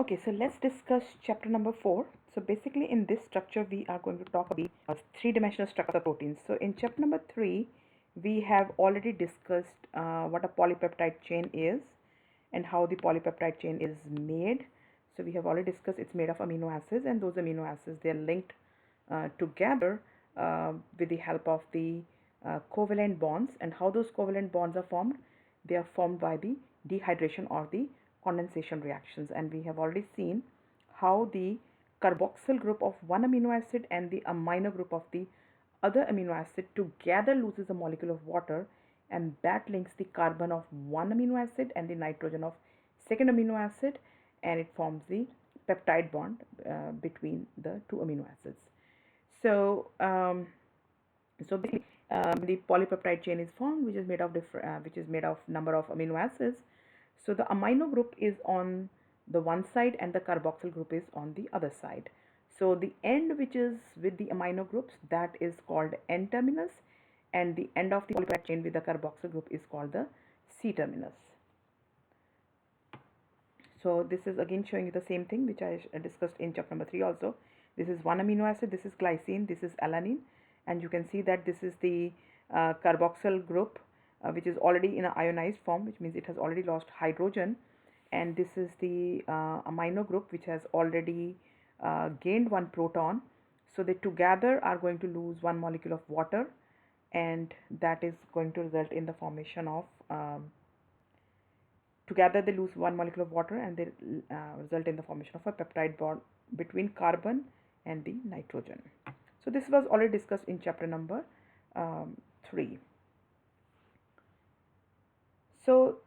Okay, so let's discuss chapter number 4. So basically in this structure we are going to talk about the three-dimensional structure of proteins. So in chapter number 3 we have already discussed what a polypeptide chain is and how the polypeptide chain is made. So we have already discussed it's made of amino acids, and those amino acids, they are linked together with the help of the covalent bonds. And how those covalent bonds are formed? They are formed by the dehydration or the condensation reactions. And we have already seen how the carboxyl group of one amino acid and the amino group of the other amino acid together loses a molecule of water, and that links the carbon of one amino acid and the nitrogen of second amino acid, and it forms the peptide bond between the two amino acids. So, basically, the polypeptide chain is formed, which is made of number of amino acids. So the amino group is on the one side, and the carboxyl group is on the other side. So the end which is with the amino groups, that is called N terminus, and the end of the polypeptide chain with the carboxyl group is called the C terminus. So this is again showing you the same thing which I discussed in chapter number 3 also. This is one amino acid, this is glycine, this is alanine, and you can see that this is the carboxyl group which is already in an ionized form, which means it has already lost hydrogen, and this is the amino group which has already gained one proton. So they together are going to lose one molecule of water, and that is going to result in the formation of together they lose one molecule of water, and they result in the formation of a peptide bond between carbon and the nitrogen. So this was already discussed in chapter number 3. So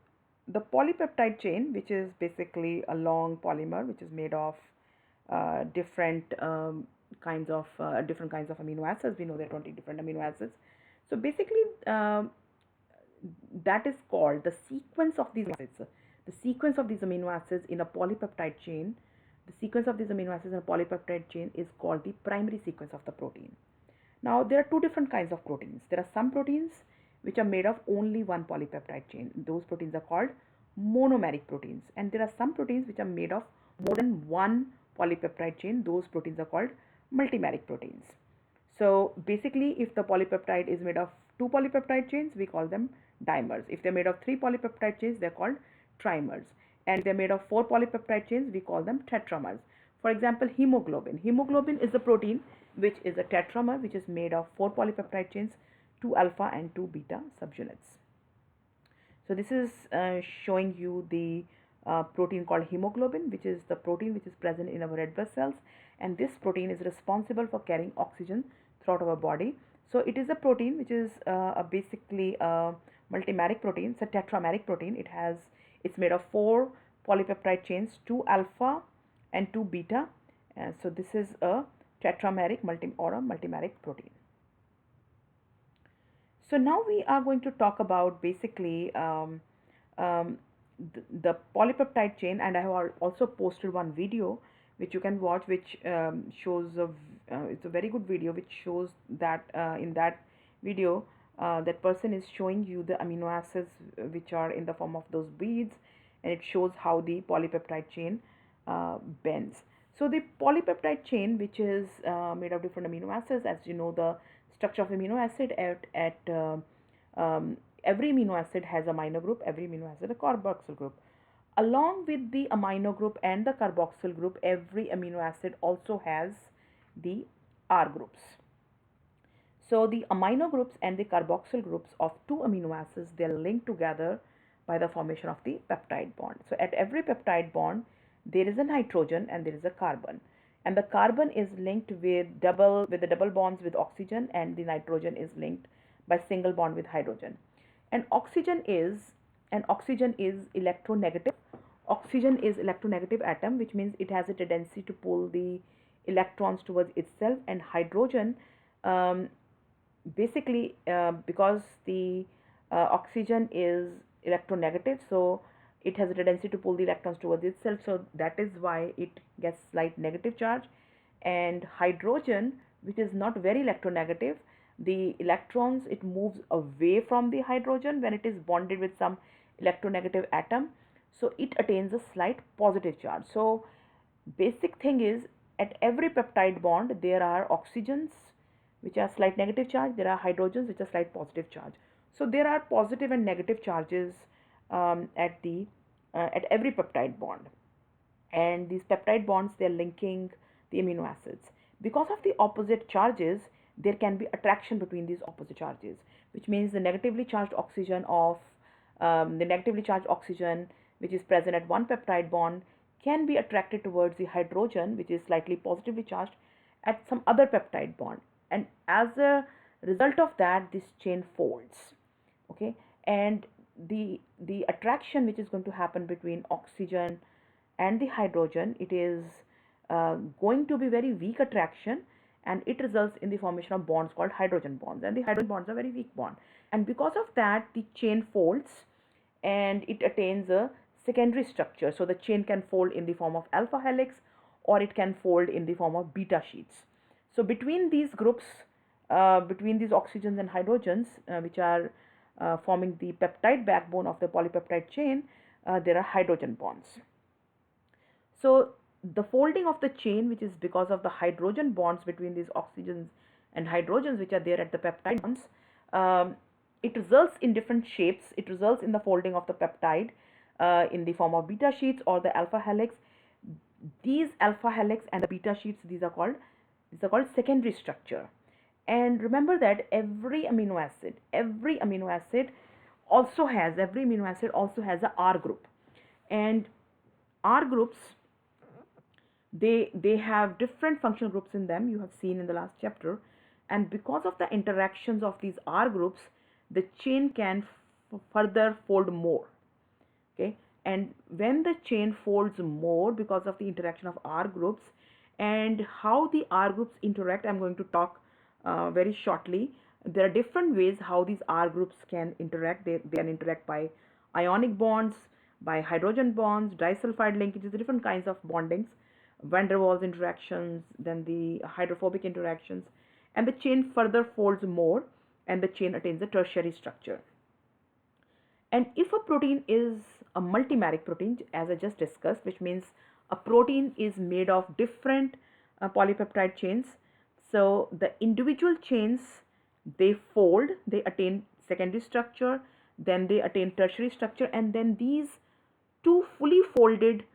the polypeptide chain, which is basically a long polymer which is made of different kinds of amino acids. We know there are 20 different amino acids. So basically that is called the sequence of these acids. The sequence of these amino acids in a polypeptide chain, the sequence of these amino acids in a polypeptide chain is called the primary sequence of the protein. Now there are two different kinds of proteins. There are some proteins which are made of only one polypeptide chain. Those proteins are called monomeric proteins. And there are some proteins which are made of more than one polypeptide chain. Those proteins are called multimeric proteins. So basically, if the polypeptide is made of two polypeptide chains, we call them dimers. If they're made of three polypeptide chains, they're called trimers. And if they're made of four polypeptide chains, we call them tetramers. For example, hemoglobin. Hemoglobin is a protein which is a tetramer, which is made of four polypeptide chains, two alpha and two beta subunits. So this is showing you the protein called hemoglobin, which is the protein which is present in our red blood cells, and this protein is responsible for carrying oxygen throughout our body. So it is a protein which is basically a multimeric protein. It's a tetrameric protein. It's made of four polypeptide chains, two alpha and two beta. So this is a tetrameric or a multimeric protein. So now we are going to talk about basically the polypeptide chain, and I have also posted one video which you can watch, which shows it's a very good video which shows that in that video that person is showing you the amino acids which are in the form of those beads, and it shows how the polypeptide chain bends. So the polypeptide chain, which is made of different amino acids, as you know, the structure of amino acid every amino acid has amino group, every amino acid a carboxyl group. Along with the amino group and the carboxyl group, every amino acid also has the R groups. So the amino groups and the carboxyl groups of two amino acids, they are linked together by the formation of the peptide bond. So at every peptide bond, there is a nitrogen and there is a carbon, and the carbon is linked with the double bonds with oxygen, and the nitrogen is linked by single bond with hydrogen. And oxygen is electronegative. Oxygen is electronegative atom, which means it has a tendency to pull the electrons towards itself, and hydrogen basically because the oxygen is electronegative, so it has a tendency to pull the electrons towards itself, so that is why it gets slight negative charge. And hydrogen, which is not very electronegative, the electrons, it moves away from the hydrogen when it is bonded with some electronegative atom, so it attains a slight positive charge. So Basic thing is, at every peptide bond there are oxygens which are slight negative charge, there are hydrogens which are slight positive charge. So there are positive and negative charges at every peptide bond, and these peptide bonds, they are linking the amino acids. Because of the opposite charges, there can be attraction between these opposite charges, which means the negatively charged oxygen which is present at one peptide bond can be attracted towards the hydrogen which is slightly positively charged at some other peptide bond, and as a result of that this chain folds. Okay, and the attraction which is going to happen between oxygen and the hydrogen, it is going to be very weak attraction, and it results in the formation of bonds called hydrogen bonds, and the hydrogen bonds are very weak bond, and because of that the chain folds and it attains a secondary structure. So the chain can fold in the form of alpha helix, or it can fold in the form of beta sheets. So between these groups, between these oxygens and hydrogens, which are forming the peptide backbone of the polypeptide chain, there are hydrogen bonds. So the folding of the chain, which is because of the hydrogen bonds between these oxygens and hydrogens which are there at the peptide bonds, it results in different shapes. It results in the folding of the peptide in the form of beta sheets or the alpha helix. These alpha helix and the beta sheets, these are called secondary structure. And remember that every amino acid also has a R group, and R groups, they have different functional groups in them, you have seen in the last chapter, and because of the interactions of these R groups, the chain can further fold more. Okay, and when the chain folds more because of the interaction of R groups, and how the R groups interact, I'm going to talk very shortly. There are different ways how these R groups can interact. They can interact by ionic bonds, by hydrogen bonds, disulfide linkages, different kinds of bondings, van der Waals interactions, then the hydrophobic interactions, and the chain further folds more and the chain attains a tertiary structure. And if a protein is a multimeric protein, as I just discussed, which means a protein is made of different polypeptide chains, so the individual chains, they fold, they attain secondary structure, then they attain tertiary structure, and then these two fully folded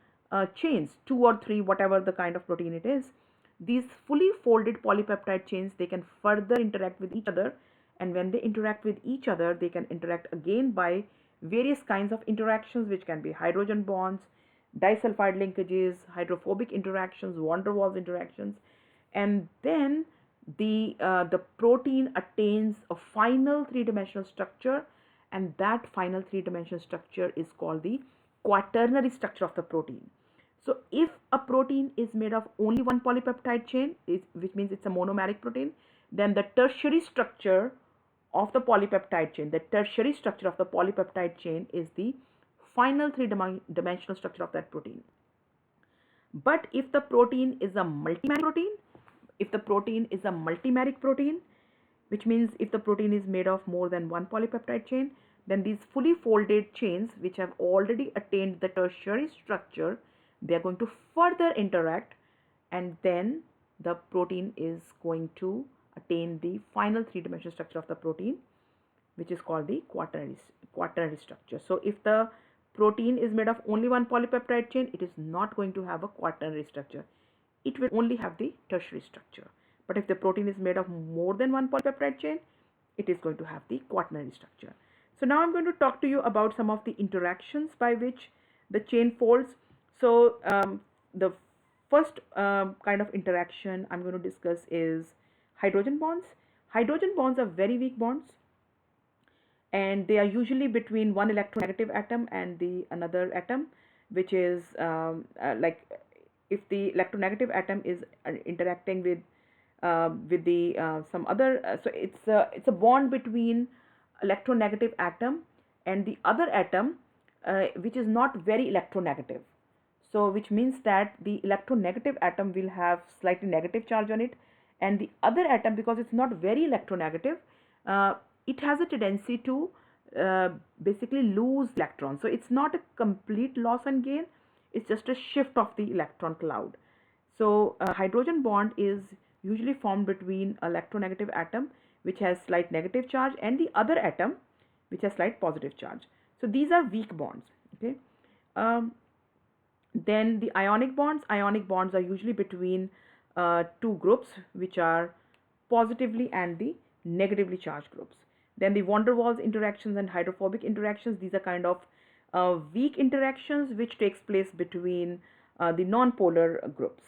chains, 2 or 3, whatever the kind of protein it is, these fully folded polypeptide chains, they can further interact with each other, and when they interact with each other, they can interact again by various kinds of interactions, which can be hydrogen bonds, disulfide linkages, hydrophobic interactions, van der Waals interactions, and then the protein attains a final three-dimensional structure, and that final three-dimensional structure is called the quaternary structure of the protein. So if a protein is made of only one polypeptide chain, which means it's a monomeric protein, then the tertiary structure of the polypeptide chain, is the final three-dimensional structure of that protein. But if the protein is a multimeric protein, which means if the protein is made of more than one polypeptide chain, then these fully folded chains, which have already attained the tertiary structure, they are going to further interact, and then the protein is going to attain the final three-dimensional structure of the protein, which is called the quaternary structure. So if the protein is made of only one polypeptide chain, it is not going to have a quaternary structure. It will only have the tertiary structure. But if the protein is made of more than one polypeptide chain, it is going to have the quaternary structure. So now I'm going to talk to you about some of the interactions by which the chain folds. So the first kind of interaction I'm going to discuss is hydrogen bonds. Hydrogen bonds are very weak bonds, and they are usually between one electronegative atom and the another atom, which is like if the electronegative atom is interacting with the some other, so it's a bond between electronegative atom and the other atom, which is not very electronegative. So which means that the electronegative atom will have slightly negative charge on it, and the other atom, because it's not very electronegative, it has a tendency to basically lose electrons. So it's not a complete loss and gain, it's just a shift of the electron cloud. So hydrogen bond is usually formed between electronegative atom which has slight negative charge and the other atom which has slight positive charge. So these are weak bonds. Okay. Um, then the ionic bonds are usually between two groups which are positively and the negatively charged groups. Then the van der Waals interactions and hydrophobic interactions, these are kind of weak interactions which takes place between the non-polar groups.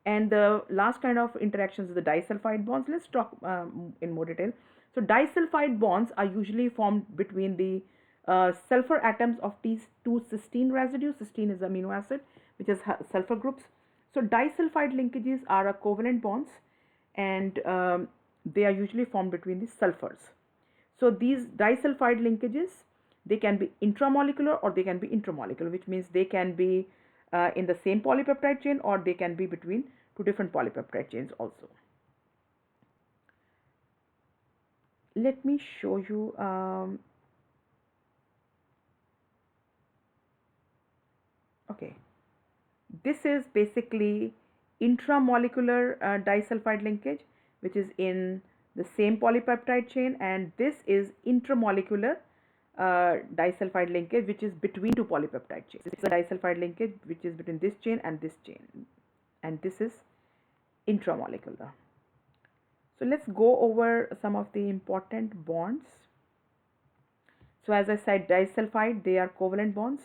And the last kind of interactions is the disulfide bonds. Let's talk in more detail. So disulfide bonds are usually formed between the sulfur atoms of these two cysteine residues. Cysteine is amino acid which is sulfur groups. So disulfide linkages are a covalent bonds, and they are usually formed between the sulfurs. So these disulfide linkages, they can be intramolecular or they can be intramolecular, which means they can be in the same polypeptide chain or they can be between two different polypeptide chains also. Let me show you okay, this is basically intramolecular disulfide linkage which is in the same polypeptide chain, and this is intramolecular disulfide linkage which is between two polypeptide chains. This is a disulfide linkage which is between this chain, and this is intramolecular. So let's go over some of the important bonds. So as I said, disulfide, they are covalent bonds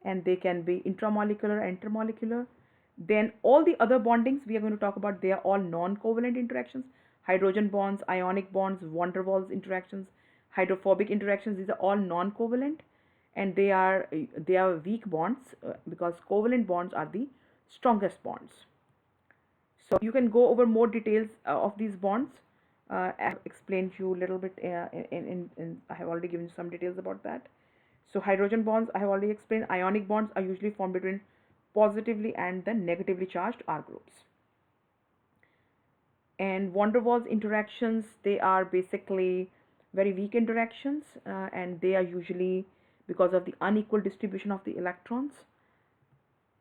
and they can be intramolecular and intermolecular. Then all the other bondings we are going to talk about, they are all non-covalent interactions. Hydrogen bonds, ionic bonds, van der Waals interactions, hydrophobic interactions, these are all non-covalent, and they are weak bonds because covalent bonds are the strongest bonds. So you can go over more details of these bonds. I have explained to you a little bit I have already given you some details about that. So hydrogen bonds I have already explained. Ionic bonds are usually formed between positively and the negatively charged R groups. And van der Waals interactions, they are basically very weak interactions, and they are usually because of the unequal distribution of the electrons.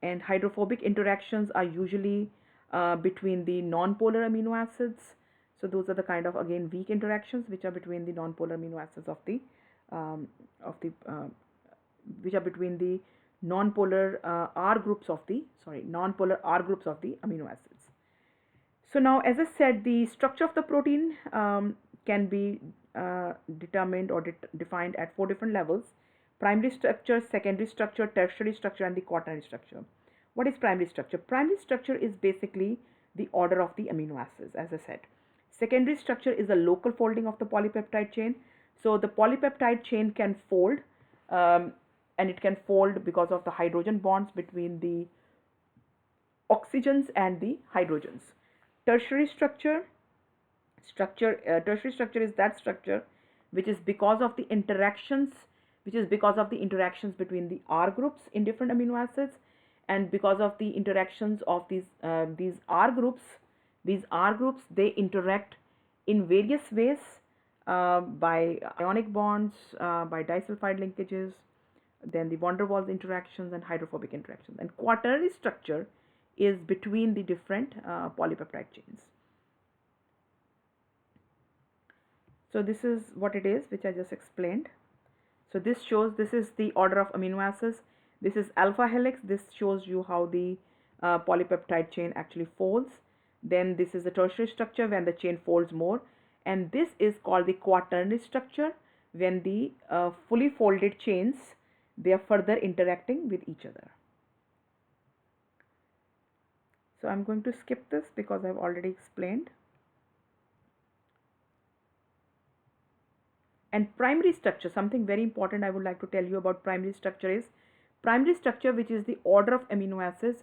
And hydrophobic interactions are usually between the non-polar amino acids. So those are the kind of, again, weak interactions which are between the non-polar amino acids which are between the non-polar R groups of the non-polar R groups of the amino acids. So now, as I said, the structure of the protein can be determined or defined at 4 different levels: primary structure, secondary structure, tertiary structure, and the quaternary structure. What is primary structure? Primary structure is basically the order of the amino acids, as I said. Secondary structure is the local folding of the polypeptide chain. So the polypeptide chain can fold, and it can fold because of the hydrogen bonds between the oxygens and the hydrogens. Tertiary structure is that structure which is because of the interactions between the R groups in different amino acids, and because of the interactions of these R groups. These R groups, they interact in various ways, by ionic bonds, by disulfide linkages, then the van der Waals interactions and hydrophobic interactions. And quaternary structure is between the different polypeptide chains. So this is what it is, which I just explained. So this is the order of amino acids. This is alpha helix. This shows you how the polypeptide chain actually folds. Then this is the tertiary structure when the chain folds more, and this is called the quaternary structure when the fully folded chains, they are further interacting with each other. So I'm going to skip this because I've already explained. And primary structure, something very important I would like to tell you about primary structure is primary structure, which is the order of amino acids.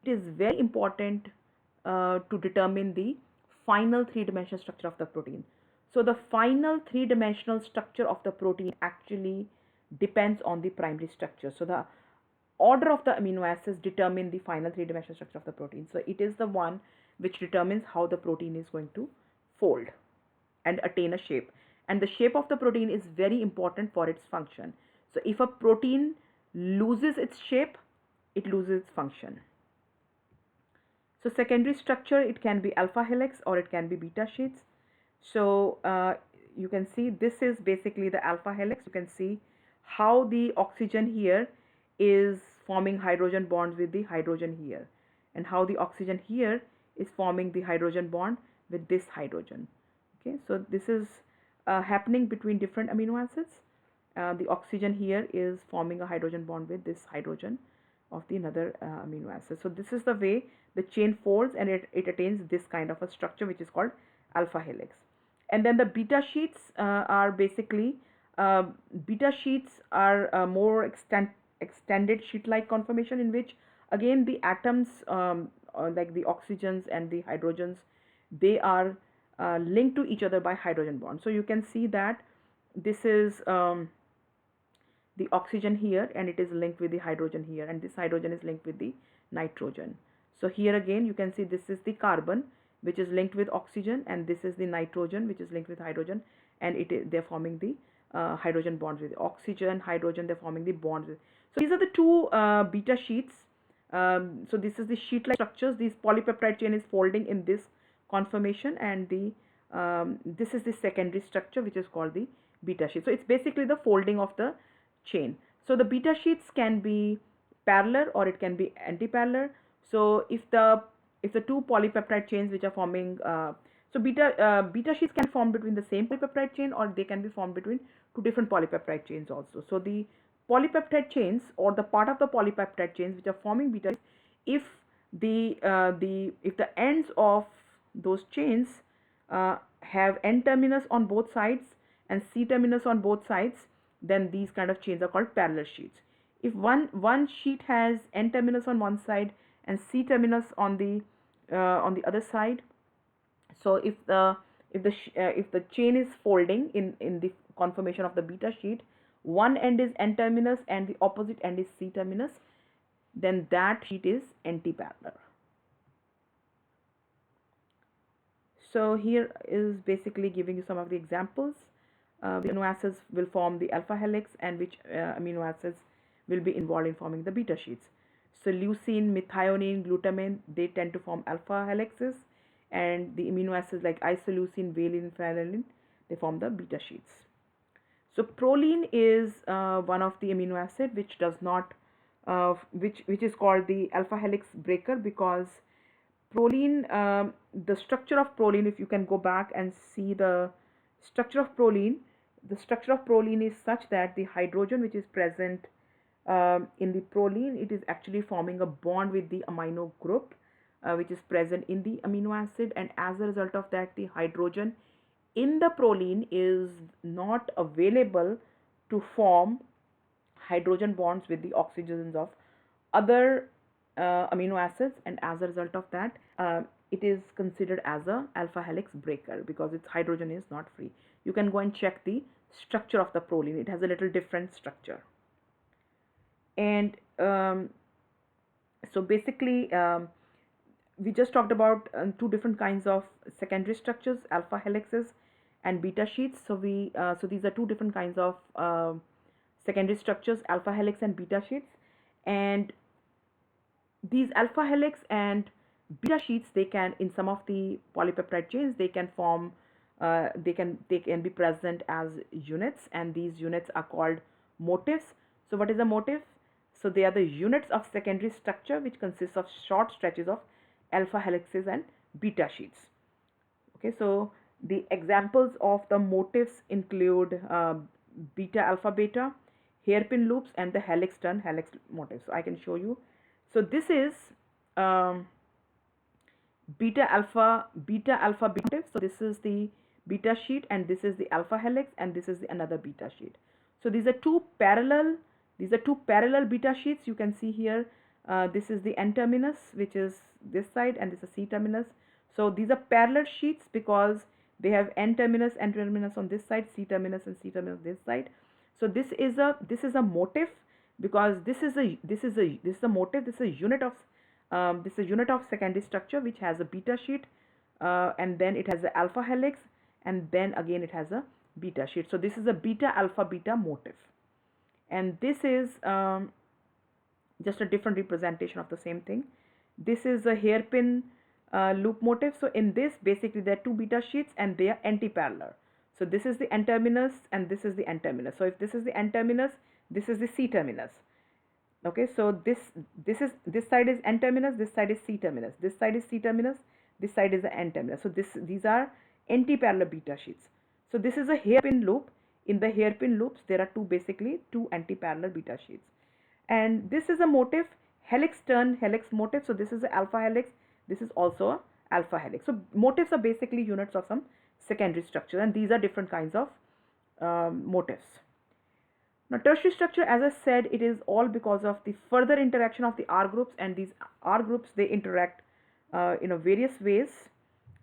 It is very important to determine the final three-dimensional structure of the protein. So the final three-dimensional structure of the protein actually depends on the primary structure. So the order of the amino acids determine the final three-dimensional structure of the protein. So it is the one which determines how the protein is going to fold and attain a shape. And the shape of the protein is very important for its function. So if a protein loses its shape, it loses its function. So secondary structure, it can be alpha helix or it can be beta sheets. So you can see this is basically the alpha helix. You can see how the oxygen here is forming hydrogen bonds with the hydrogen here, and how the oxygen here is forming the hydrogen bond with this hydrogen. Okay, so this is happening between different amino acids. The oxygen here is forming a hydrogen bond with this hydrogen of the another amino acid. So this is the way the chain folds, and it attains this kind of a structure, which is called alpha helix. And then the beta sheets are basically uh, beta sheets are more extended sheet-like conformation, in which again the atoms, like the oxygens and the hydrogens, they are linked to each other by hydrogen bonds. So you can see that this is the oxygen here, and it is linked with the hydrogen here, and this hydrogen is linked with the nitrogen. So here again you can see this is the carbon which is linked with oxygen, and this is the nitrogen which is linked with hydrogen, and they're forming the hydrogen bonds with the oxygen, hydrogen, they're forming the bonds with. So these are the two beta sheets. So this is the sheet like structures. This polypeptide chain is folding in this conformation, and the this is the secondary structure which is called the beta sheet. So it's basically the folding of the chain. So the beta sheets can be parallel or it can be anti-parallel. So if the two polypeptide chains which are forming beta sheets can form between the same polypeptide chain, or they can be formed between two different polypeptide chains also. So the polypeptide chains, or the part of the polypeptide chains which are forming beta, if the ends of those chains have N terminus on both sides and C terminus on both sides, then these kind of chains are called parallel sheets. If one sheet has N terminus on one side and C terminus on the other side, so if the chain is folding in the conformation of the beta sheet, one end is N terminus and the opposite end is C terminus, then that sheet is anti-parallel. So here is basically giving you some of the examples. Which amino acids will form the alpha helix, and which amino acids will be involved in forming the beta sheets. So leucine, methionine, glutamine, they tend to form alpha helixes, and the amino acids like isoleucine, valine, phenylalanine, they form the beta sheets. So proline is one of the amino acid which does not which is called the alpha helix breaker, because proline, the structure of proline, if you can go back and see the structure of proline, the structure of proline is such that the hydrogen which is present in the proline, it is actually forming a bond with the amino group which is present in the amino acid, and as a result of that, the hydrogen in the proline is not available to form hydrogen bonds with the oxygens of other amino acids, and as a result of that, it is considered as a alpha helix breaker because its hydrogen is not free. You can go and check the structure of the proline. It has a little different structure. And so basically we just talked about two different kinds of secondary structures, alpha helixes and beta sheets. So so these are two different kinds of secondary structures, alpha helix and beta sheets. And these alpha helix and beta sheets, they can, in some of the polypeptide chains, they can form they can be present as units, and these units are called motifs. So what is a motif? So they are the units of secondary structure which consists of short stretches of alpha helixes and beta sheets. Okay, so the examples of the motifs include beta alpha beta, hairpin loops, and the helix turn helix motifs. So I can show you. So this is beta alpha beta motif. So this is the beta sheet, and this is the alpha helix, and this is the another beta sheet. So these are two parallel beta sheets. You can see here this is the N terminus, which is this side, and this is C terminus. So these are parallel sheets because they have N terminus on this side, C terminus and C terminus this side. So this is a motif because this is a motif. This is a unit of secondary structure which has a beta sheet, and then it has the alpha helix, and then again it has a beta sheet. So this is a beta alpha beta motif, and this is just a different representation of the same thing. This is a hairpin loop motif. So in this, basically there are two beta sheets and they are anti-parallel. So this is the N terminus and this is the N terminus. So if this is the N terminus, this is the C terminus. Okay, so this side is N terminus, this side is C terminus, this side is C terminus, this side is the N terminus. So these are anti-parallel beta sheets. So this is a hairpin loop. In the hairpin loops, there are basically two anti-parallel beta sheets. And this is a motif, helix turn helix motif. So this is the alpha helix, this is also a alpha helix. So motifs are basically units of some secondary structure, and these are different kinds of motifs. Now tertiary structure, as I said, it is all because of the further interaction of the R groups, and these R groups, they interact in various ways.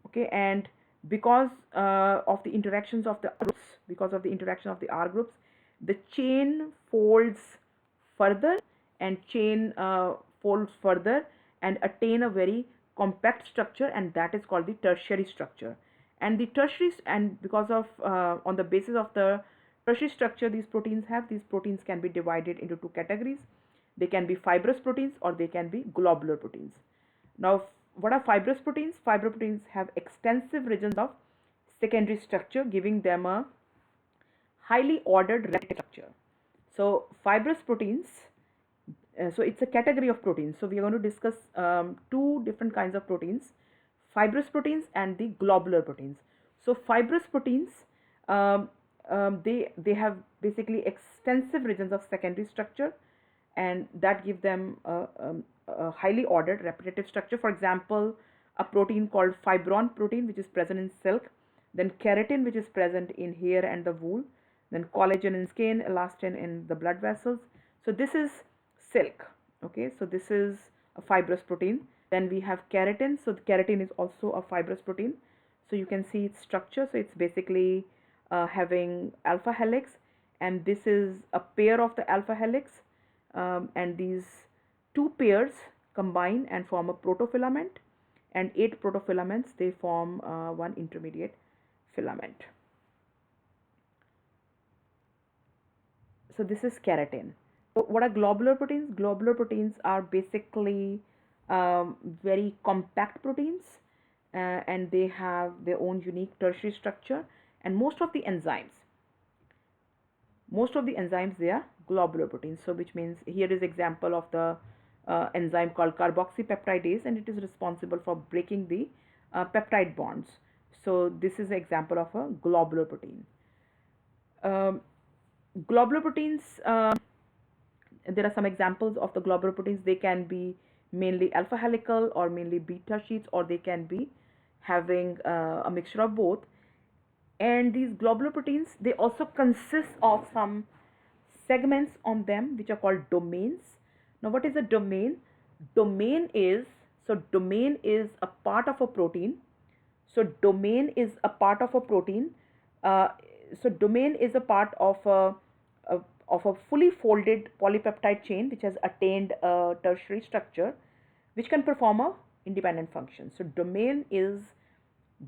Okay, and because of the interactions of the groups, because of the interaction of the R groups, the chain folds further and chain folds further and attain a very compact structure, and that is called the tertiary structure. And the tertiary, and because of on the basis of the tertiary structure these proteins can be divided into two categories. They can be fibrous proteins or they can be globular proteins. Now what are fibrous proteins? Fibrous proteins have extensive regions of secondary structure, giving them a highly ordered repetitive structure. So fibrous proteins, so it's a category of proteins. So we are going to discuss two different kinds of proteins, fibrous proteins and the globular proteins. So fibrous proteins, they have basically extensive regions of secondary structure, and that give them a highly ordered repetitive structure. For example, a protein called fibron protein, which is present in silk, then keratin, which is present in hair and the wool, then collagen in skin, elastin in the blood vessels. So this is silk. Okay, so this is a fibrous protein. Then we have keratin. So the keratin is also a fibrous protein. So you can see its structure. So it's basically having alpha helix, and this is a pair of the alpha helix, and these two pairs combine and form a protofilament, and 8 protofilaments, they form one intermediate filament. So this is keratin. So what are globular proteins? Globular proteins are basically very compact proteins, and they have their own unique tertiary structure, and most of the enzymes, they are globular proteins. So which means here is example of the enzyme called carboxypeptidase, and it is responsible for breaking the peptide bonds. So this is an example of a globular protein. Globular proteins, there are some examples of the globular proteins. They can be mainly alpha helical or mainly beta sheets, or they can be having a mixture of both. And these globular proteins, they also consist of some segments on them which are called domains. Now what is a domain? Domain is a part of a protein. So domain is a part of a protein. So domain is a part of a fully folded polypeptide chain which has attained a tertiary structure, which can perform a independent function. So domain is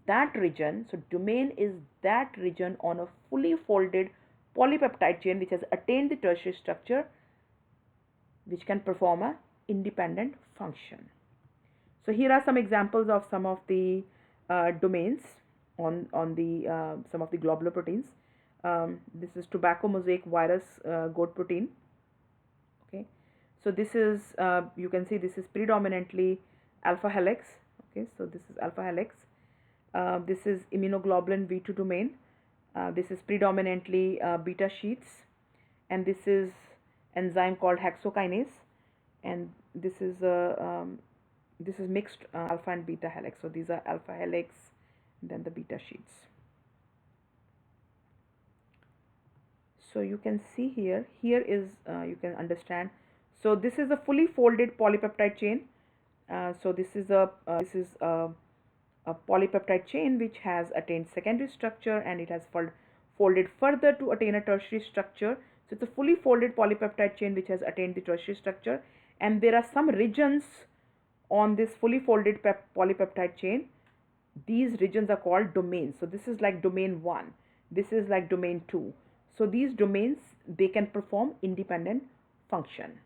that region. So domain is that region on a fully folded polypeptide chain which has attained the tertiary structure, which can perform a independent function. So here are some examples of some of the domains on the some of the globular proteins. This is tobacco mosaic virus goat protein. Okay, so this is you can see this is predominantly alpha helix. Okay, so this is alpha helix. This is immunoglobulin V2 domain. This is predominantly beta sheets, and this is enzyme called hexokinase, and this is mixed alpha and beta helix. So these are alpha helix, then the beta sheets. So you can see here is you can understand. So this is a fully folded polypeptide chain. So this is a polypeptide chain which has attained secondary structure, and it has folded further to attain a tertiary structure. So it's a fully folded polypeptide chain which has attained the tertiary structure, and there are some regions on this fully folded polypeptide chain. These regions are called domains. So this is like domain 1, this is like domain 2. So these domains, they can perform independent function.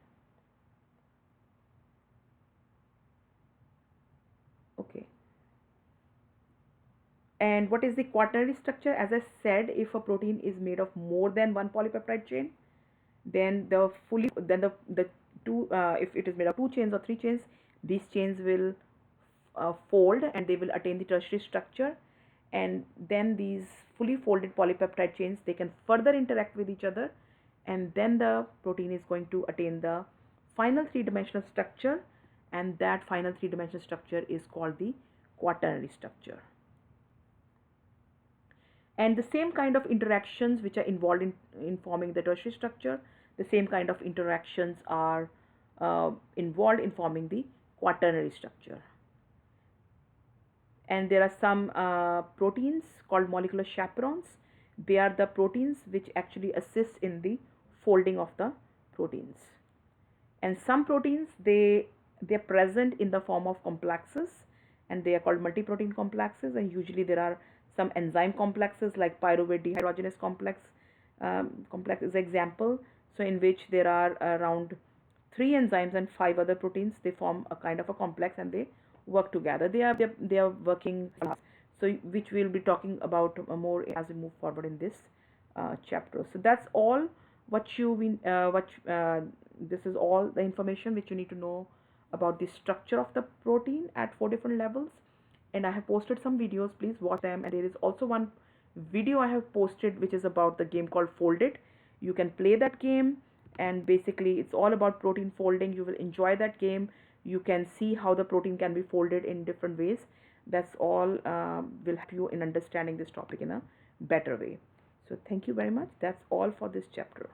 And what is the quaternary structure? As I said, if a protein is made of more than one polypeptide chain, then the two if it is made of two chains or three chains, these chains will fold and they will attain the tertiary structure. And then these fully folded polypeptide chains, they can further interact with each other, and then the protein is going to attain the final three-dimensional structure, and that final three-dimensional structure is called the quaternary structure. And the same kind of interactions which are involved in forming the tertiary structure, the same kind of interactions are involved in forming the quaternary structure. And there are some proteins called molecular chaperones. They are the proteins which actually assist in the folding of the proteins. And some proteins, they're present in the form of complexes, and they are called multi-protein complexes. And usually there are some enzyme complexes like pyruvate dehydrogenase complex is example. So in which there are around 3 enzymes and 5 other proteins. They form a kind of a complex and they work together. They are working, so which we'll be talking about more as we move forward in this chapter. So that's all what this is all the information which you need to know about the structure of the protein at 4 different levels. And I have posted some videos, please watch them. And there is also one video I have posted which is about the game called Folded. You can play that game, and basically it's all about protein folding. You will enjoy that game. You can see how the protein can be folded in different ways. That's all will help you in understanding this topic in a better way. So thank you very much. That's all for this chapter.